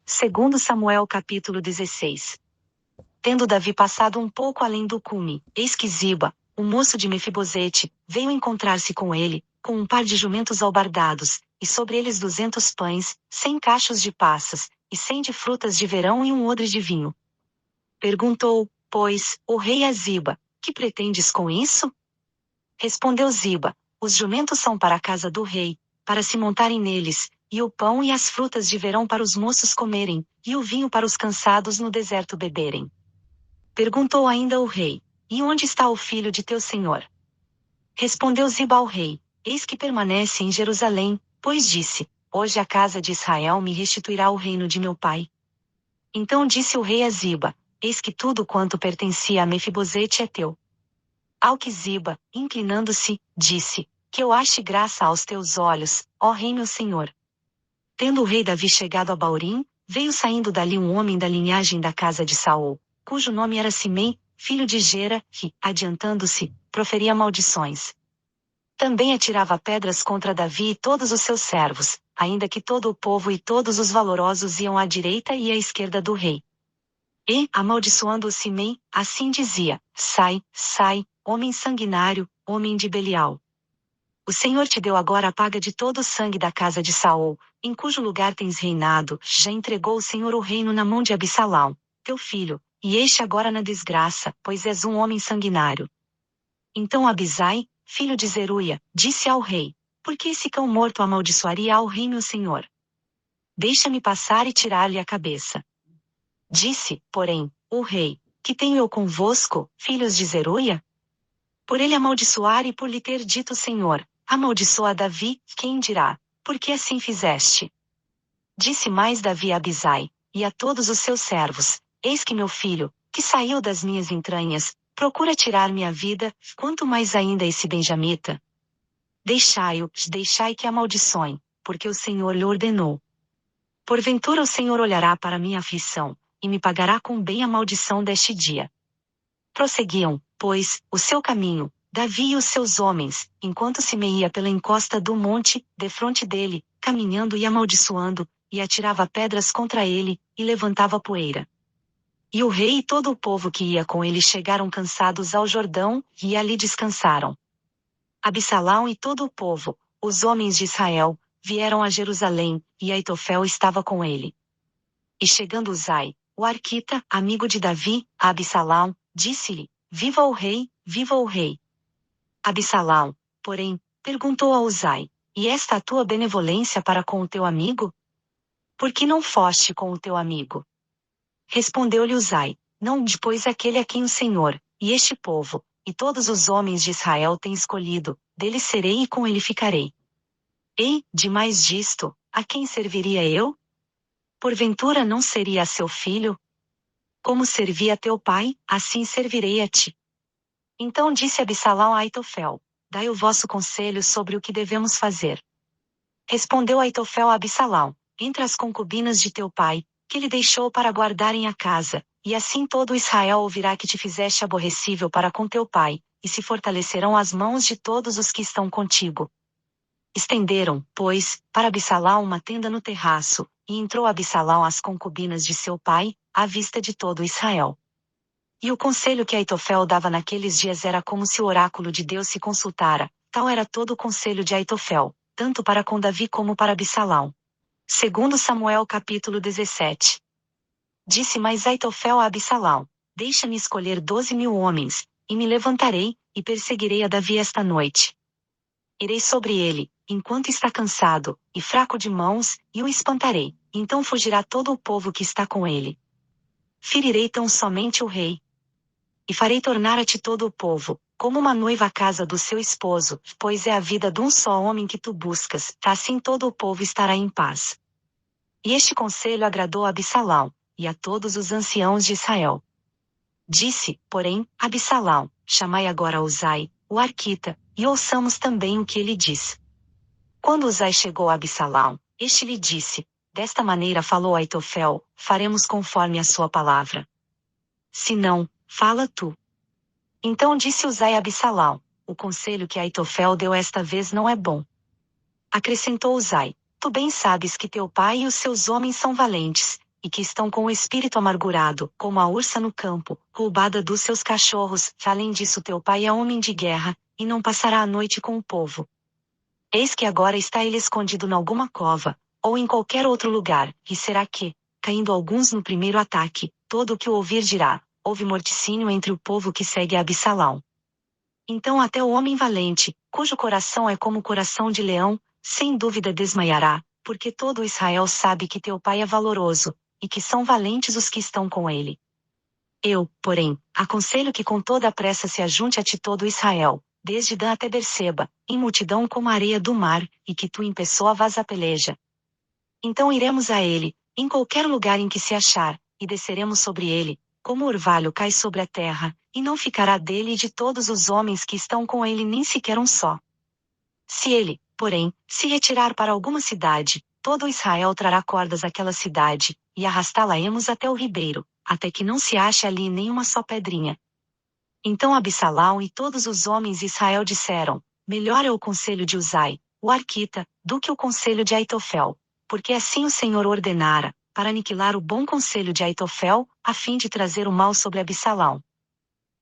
Segundo Samuel capítulo 16. Tendo Davi passado um pouco além do cume, eis que Ziba, o moço de Mefibosete, veio encontrar-se com ele, com um par de jumentos albardados, e sobre eles 200 pães, 100 cachos de passas, e 100 de frutas de verão e um odre de vinho. Perguntou, pois, o rei a Ziba, que pretendes com isso? Respondeu Ziba, os jumentos são para a casa do rei, para se montarem neles, e o pão e as frutas de verão para os moços comerem, e o vinho para os cansados no deserto beberem. Perguntou ainda o rei, e onde está o filho de teu senhor? Respondeu Ziba ao rei, eis que permanece em Jerusalém, pois disse, hoje a casa de Israel me restituirá o reino de meu pai. Então disse o rei a Ziba, eis que tudo quanto pertencia a Mefibosete é teu. Ao que Ziba, inclinando-se, disse, que eu ache graça aos teus olhos, ó rei meu senhor. Tendo o rei Davi chegado a Baurim, veio saindo dali um homem da linhagem da casa de Saul, cujo nome era Simei, filho de Gera, que, adiantando-se, proferia maldições. Também atirava pedras contra Davi e todos os seus servos, ainda que todo o povo e todos os valorosos iam à direita e à esquerda do rei. E, amaldiçoando o Simei, assim dizia, sai, sai, homem sanguinário, homem de Belial. O Senhor te deu agora a paga de todo o sangue da casa de Saul, em cujo lugar tens reinado, já entregou o Senhor o reino na mão de Absalão, teu filho, e este agora na desgraça, pois és um homem sanguinário. Então Abisai, filho de Zeruia, disse ao rei, por que esse cão morto amaldiçoaria ao rei meu senhor? Deixa-me passar e tirar-lhe a cabeça. Disse, porém, o rei, que tenho eu convosco, filhos de Zeruia? Por ele amaldiçoar e por lhe ter dito o Senhor, amaldiçoa Davi, quem dirá, por que assim fizeste? Disse mais Davi a Abisai, e a todos os seus servos, eis que meu filho, que saiu das minhas entranhas, procura tirar-me a vida, quanto mais ainda esse benjamita. Deixai-o, deixai que amaldiçoem, porque o Senhor lhe ordenou. Porventura o Senhor olhará para minha aflição, e me pagará com bem a maldição deste dia. Prosseguiam, pois, o seu caminho, Davi e os seus homens, enquanto Simei ia pela encosta do monte, defronte dele, caminhando e amaldiçoando, e atirava pedras contra ele, e levantava poeira. E o rei e todo o povo que ia com ele chegaram cansados ao Jordão, e ali descansaram. Absalão e todo o povo, os homens de Israel, vieram a Jerusalém, e Aitofel estava com ele. E chegando Uzai, o arquita, amigo de Davi, a Absalão, disse-lhe, viva o rei, viva o rei. Absalão, porém, perguntou a Uzai, e esta a tua benevolência para com o teu amigo? Por que não foste com o teu amigo? Respondeu-lhe Uzai, não depois aquele a quem o Senhor, e este povo, e todos os homens de Israel têm escolhido, dele serei e com ele ficarei. E, demais disto, a quem serviria eu? Porventura não seria a seu filho? Como servi a teu pai, assim servirei a ti. Então disse Absalão a Aitofel, dai o vosso conselho sobre o que devemos fazer. Respondeu Aitofel a Absalão, entre as concubinas de teu pai, que ele deixou para guardarem a casa, e assim todo Israel ouvirá que te fizeste aborrecível para com teu pai, e se fortalecerão as mãos de todos os que estão contigo. Estenderam, pois, para Absalão uma tenda no terraço, e entrou Absalão às concubinas de seu pai, à vista de todo Israel. E o conselho que Aitofel dava naqueles dias era como se o oráculo de Deus se consultara, tal era todo o conselho de Aitofel, tanto para com Davi como para Absalão. Segundo Samuel capítulo 17. Disse mais Aitofel a Absalão, deixa-me escolher 12.000 homens, e me levantarei, e perseguirei a Davi esta noite. Irei sobre ele, enquanto está cansado, e fraco de mãos, e o espantarei, então fugirá todo o povo que está com ele. Ferirei tão somente o rei. E farei tornar a ti todo o povo, como uma noiva à casa do seu esposo, pois é a vida de um só homem que tu buscas, assim todo o povo estará em paz. E este conselho agradou a Absalão, e a todos os anciãos de Israel. Disse, porém, Absalão, chamai agora Uzai, o arquita, e ouçamos também o que ele diz. Quando Uzai chegou a Absalão, este lhe disse, desta maneira falou Aitofel, faremos conforme a sua palavra. Se não, fala tu. Então disse Uzai a Absalão, o conselho que Aitofel deu esta vez não é bom. Acrescentou Uzai, tu bem sabes que teu pai e os seus homens são valentes, e que estão com o espírito amargurado, como a ursa no campo, roubada dos seus cachorros. Além disso, teu pai é homem de guerra, e não passará a noite com o povo. Eis que agora está ele escondido em alguma cova, ou em qualquer outro lugar, e será que, caindo alguns no primeiro ataque, todo o que o ouvir dirá: houve morticínio entre o povo que segue a Absalão. Então até o homem valente, cujo coração é como o coração de leão, sem dúvida desmaiará, porque todo Israel sabe que teu pai é valoroso, e que são valentes os que estão com ele. Eu, porém, aconselho que com toda a pressa se ajunte a ti todo Israel, desde Dan até Berseba, em multidão como a areia do mar, e que tu em pessoa vás à peleja. Então iremos a ele, em qualquer lugar em que se achar, e desceremos sobre ele, como o orvalho cai sobre a terra, e não ficará dele e de todos os homens que estão com ele nem sequer um só. Se ele, porém, se retirar para alguma cidade, todo Israel trará cordas àquela cidade, e arrastá-la-emos até o ribeiro, até que não se ache ali nenhuma só pedrinha. Então Absalão e todos os homens de Israel disseram: melhor é o conselho de Uzai, o arquita, do que o conselho de Aitofel, porque assim o Senhor ordenara, para aniquilar o bom conselho de Aitofel, a fim de trazer o mal sobre Absalão.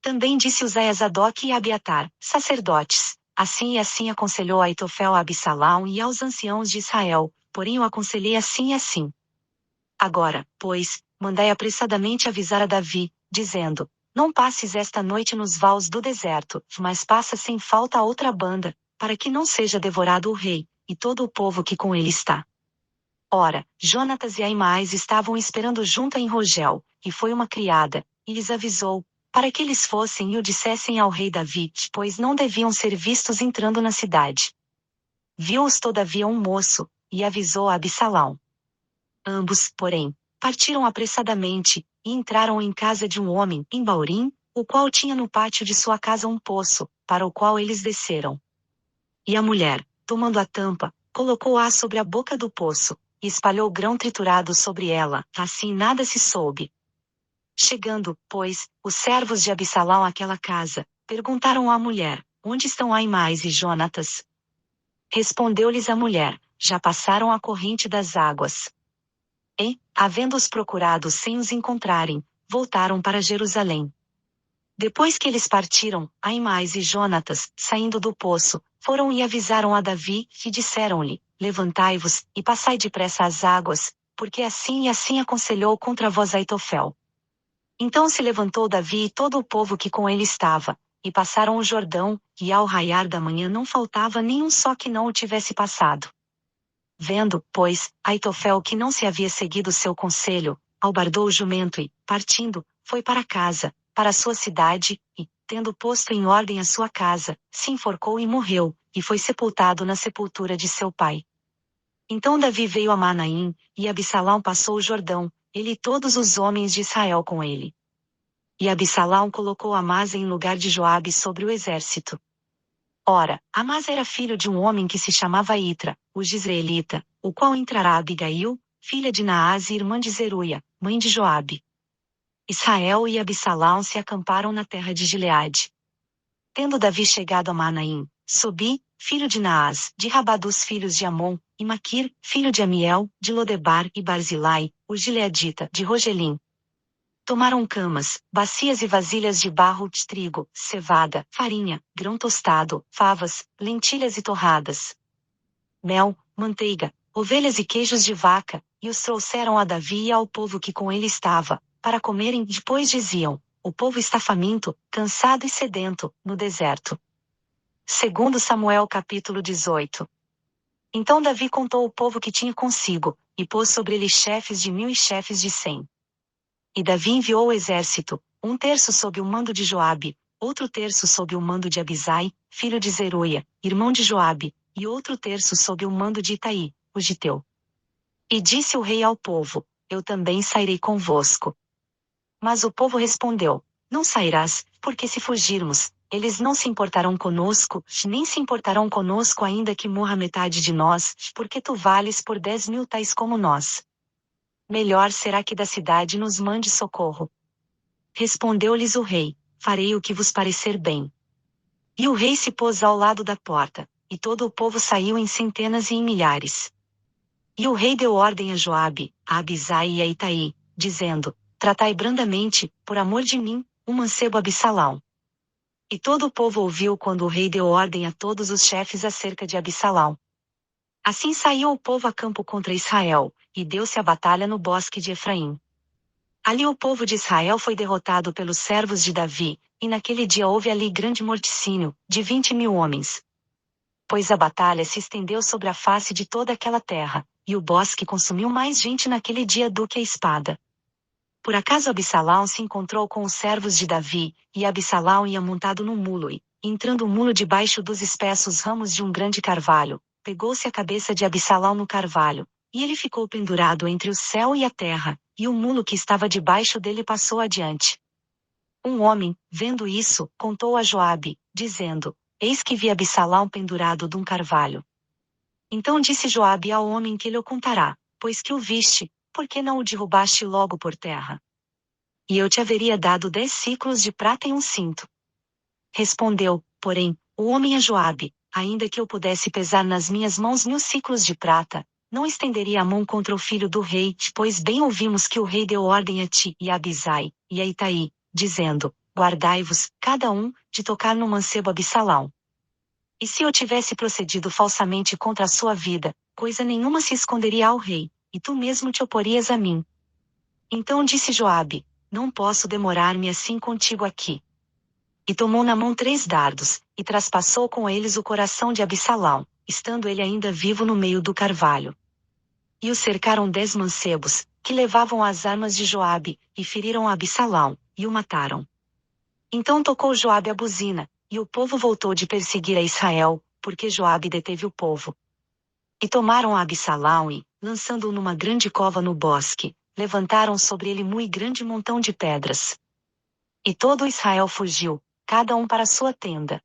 Também disse Uzai a Zadok e Abiatar, sacerdotes: assim e assim aconselhou Aitofel a Absalão e aos anciãos de Israel, porém eu aconselhei assim e assim. Agora, pois, mandai apressadamente avisar a Davi, dizendo: não passes esta noite nos vales do deserto, mas passa sem falta a outra banda, para que não seja devorado o rei, e todo o povo que com ele está. Ora, Jonatas e Aimais estavam esperando junto a Enrogel, e foi uma criada, e lhes avisou, para que eles fossem e o dissessem ao rei Davi, pois não deviam ser vistos entrando na cidade. Viu-os todavia um moço, e avisou a Absalão. Ambos, porém, partiram apressadamente, e entraram em casa de um homem, em Baurim, o qual tinha no pátio de sua casa um poço, para o qual eles desceram. E a mulher, tomando a tampa, colocou-a sobre a boca do poço, e espalhou grão triturado sobre ela, assim nada se soube. Chegando, pois, os servos de Absalão àquela casa, perguntaram à mulher: onde estão Aimais e Jonatas? Respondeu-lhes a mulher: já passaram a corrente das águas. E, havendo-os procurado sem os encontrarem, voltaram para Jerusalém. Depois que eles partiram, Aimais e Jonatas, saindo do poço, foram e avisaram a Davi, e disseram-lhe: levantai-vos, e passai depressa as águas, porque assim e assim aconselhou contra vós Aitofel. Então se levantou Davi e todo o povo que com ele estava, e passaram o Jordão, e ao raiar da manhã não faltava nenhum só que não o tivesse passado. Vendo, pois, Aitofel que não se havia seguido seu conselho, albardou o jumento e, partindo, foi para casa, para a sua cidade, e, tendo posto em ordem a sua casa, se enforcou e morreu, e foi sepultado na sepultura de seu pai. Então Davi veio a Manaim, e Absalão passou o Jordão, ele e todos os homens de Israel com ele. E Absalão colocou Amasa em lugar de Joabe sobre o exército. Ora, Amasa era filho de um homem que se chamava Itra, o Jizreelita, o qual entrará Abigail, filha de Naase e irmã de Zeruia, mãe de Joabe. Israel e Absalão se acamparam na terra de Gileade. Tendo Davi chegado a Manaim, Sobi, filho de Naás, de Rabá dos filhos de Amon, e Maquir, filho de Amiel, de Lodebar e Barzilai, o gileadita, de Rogelim. Tomaram camas, bacias e vasilhas de barro de trigo, cevada, farinha, grão tostado, favas, lentilhas e torradas, mel, manteiga, ovelhas e queijos de vaca, e os trouxeram a Davi e ao povo que com ele estava, para comerem. Depois diziam: o povo está faminto, cansado e sedento, no deserto. Segundo Samuel capítulo 18. Então Davi contou o povo que tinha consigo, e pôs sobre ele chefes de 1000 e chefes de 100. E Davi enviou o exército, um terço sob o mando de Joabe, outro terço sob o mando de Abisai, filho de Zeruia, irmão de Joabe, e outro terço sob o mando de Itai, o giteu. E disse o rei ao povo: eu também sairei convosco. Mas o povo respondeu: não sairás, porque se fugirmos, eles não se importarão conosco, nem se importarão conosco ainda que morra metade de nós, porque tu vales por 10.000 tais como nós. Melhor será que da cidade nos mande socorro. Respondeu-lhes o rei: farei o que vos parecer bem. E o rei se pôs ao lado da porta, e todo o povo saiu em centenas e em milhares. E o rei deu ordem a Joabe, a Abisai e a Itai, dizendo: tratai brandamente, por amor de mim, o mancebo Absalão. E todo o povo ouviu quando o rei deu ordem a todos os chefes acerca de Absalão. Assim saiu o povo a campo contra Israel, e deu-se a batalha no bosque de Efraim. Ali o povo de Israel foi derrotado pelos servos de Davi, e naquele dia houve ali grande morticínio, de 20.000 homens. Pois a batalha se estendeu sobre a face de toda aquela terra, e o bosque consumiu mais gente naquele dia do que a espada. Por acaso Absalão se encontrou com os servos de Davi, e Absalão ia montado num mulo e, entrando o mulo debaixo dos espessos ramos de um grande carvalho, pegou-se a cabeça de Absalão no carvalho, e ele ficou pendurado entre o céu e a terra, e o mulo que estava debaixo dele passou adiante. Um homem, vendo isso, contou a Joabe, dizendo: eis que vi Absalão pendurado de um carvalho. Então disse Joabe ao homem que lhe o contará: pois que o viste, por que não o derrubaste logo por terra? E eu te haveria dado 10 siclos de prata e um cinto. Respondeu, porém, o homem a Joabe: ainda que eu pudesse pesar nas minhas mãos 1.000 siclos de prata, não estenderia a mão contra o filho do rei, pois bem ouvimos que o rei deu ordem a ti e a Abisai, e a Itai, dizendo: guardai-vos, cada um, de tocar no mancebo Absalão. E se eu tivesse procedido falsamente contra a sua vida, coisa nenhuma se esconderia ao rei, e tu mesmo te oporias a mim. Então disse Joabe: não posso demorar-me assim contigo aqui. E tomou na mão 3 dardos, e traspassou com eles o coração de Absalão, estando ele ainda vivo no meio do carvalho. E o cercaram 10 mancebos, que levavam as armas de Joabe, e feriram Absalão, e o mataram. Então tocou Joabe a buzina, e o povo voltou de perseguir a Israel, porque Joabe deteve o povo. E tomaram a Absalão e, lançando-o numa grande cova no bosque, levantaram sobre ele muito grande montão de pedras. E todo Israel fugiu, cada um para sua tenda.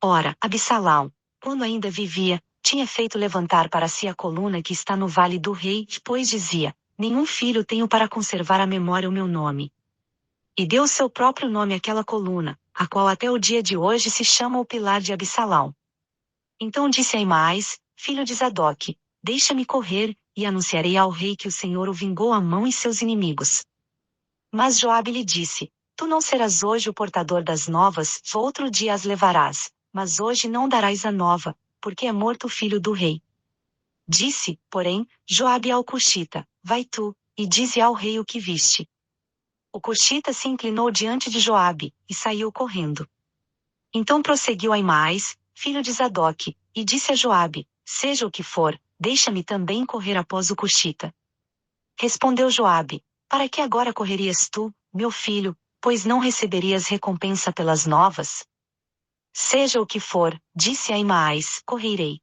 Ora, Absalão, quando ainda vivia, tinha feito levantar para si a coluna que está no vale do rei, pois dizia: nenhum filho tenho para conservar à memória o meu nome. E deu o seu próprio nome àquela coluna, a qual até o dia de hoje se chama o pilar de Absalão. Então disse Aimás, filho de Zadoque: deixa-me correr, e anunciarei ao rei que o Senhor o vingou à mão e seus inimigos. Mas Joabe lhe disse: tu não serás hoje o portador das novas, outro dia as levarás, mas hoje não darás a nova, porque é morto o filho do rei. Disse, porém, Joabe ao Cuxita: vai tu, e dize ao rei o que viste. O Cuxita se inclinou diante de Joabe, e saiu correndo. Então prosseguiu Aimás, filho de Zadoque, e disse a Joabe: seja o que for, deixa-me também correr após o Cuxita. Respondeu Joabe: para que agora correrias tu, meu filho, pois não receberias recompensa pelas novas? Seja o que for, disse Aimás, correrei.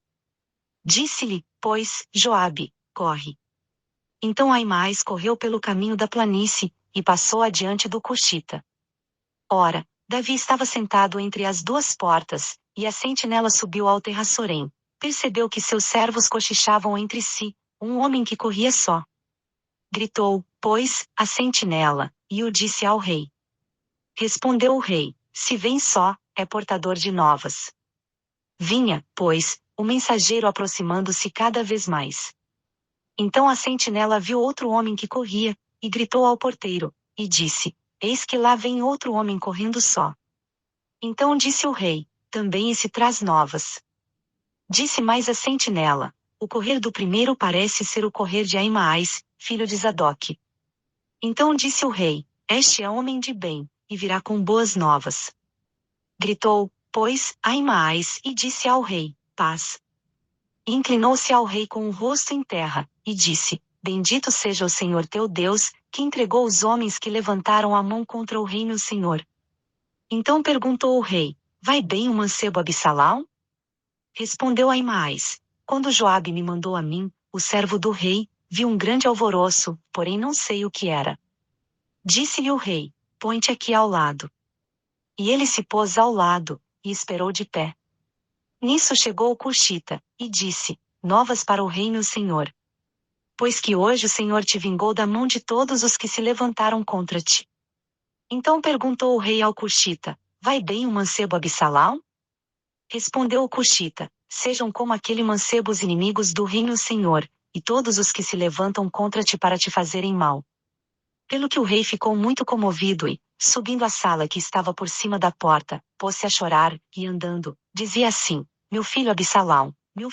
Disse-lhe, pois, Joabe: corre. Então Aimás correu pelo caminho da planície, e passou adiante do Cuxita. Ora, Davi estava sentado entre as 2 portas, e a sentinela subiu ao terraçorém. Percebeu que seus servos cochichavam entre si, um homem que corria só. Gritou, pois, a sentinela, e o disse ao rei. Respondeu o rei: se vem só, é portador de novas. Vinha, pois, o mensageiro aproximando-se cada vez mais. Então a sentinela viu outro homem que corria, e gritou ao porteiro, e disse: eis que lá vem outro homem correndo só. Então disse o rei: também esse traz novas. Disse mais a sentinela: o correr do primeiro parece ser o correr de Aimás, filho de Zadoque. Então disse o rei: este é homem de bem, e virá com boas novas. Gritou, pois, Aimás, e disse ao rei: paz. E inclinou-se ao rei com o rosto em terra, e disse: bendito seja o Senhor teu Deus, que entregou os homens que levantaram a mão contra o rei meu senhor. Então perguntou o rei: vai bem o mancebo Absalão? Respondeu Aimás: quando Joabe me mandou a mim, o servo do rei, vi um grande alvoroço, porém não sei o que era. Disse-lhe o rei: põe-te aqui ao lado. E ele se pôs ao lado, e esperou de pé. Nisso chegou o Cuxita, e disse: novas para o rei meu senhor. Pois que hoje o Senhor te vingou da mão de todos os que se levantaram contra ti. Então perguntou o rei ao Cuxita: vai bem o mancebo Absalão? Respondeu o Cuxita: sejam como aquele mancebo os inimigos do rei meu senhor, e todos os que se levantam contra ti para te fazerem mal. Pelo que o rei ficou muito comovido e, subindo à sala que estava por cima da porta, pôs-se a chorar, e andando, dizia assim: Meu filho Absalão, meu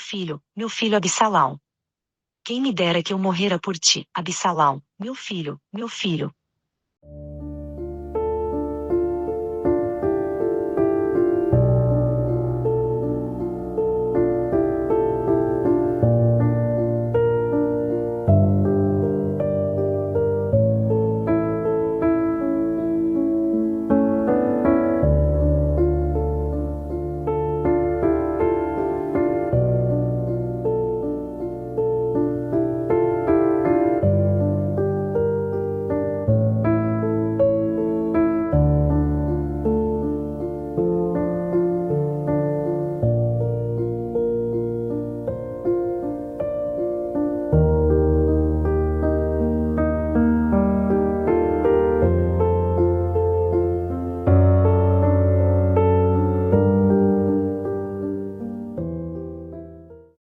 filho Absalão. Quem me dera que eu morrera por ti, Absalão, meu filho, meu filho.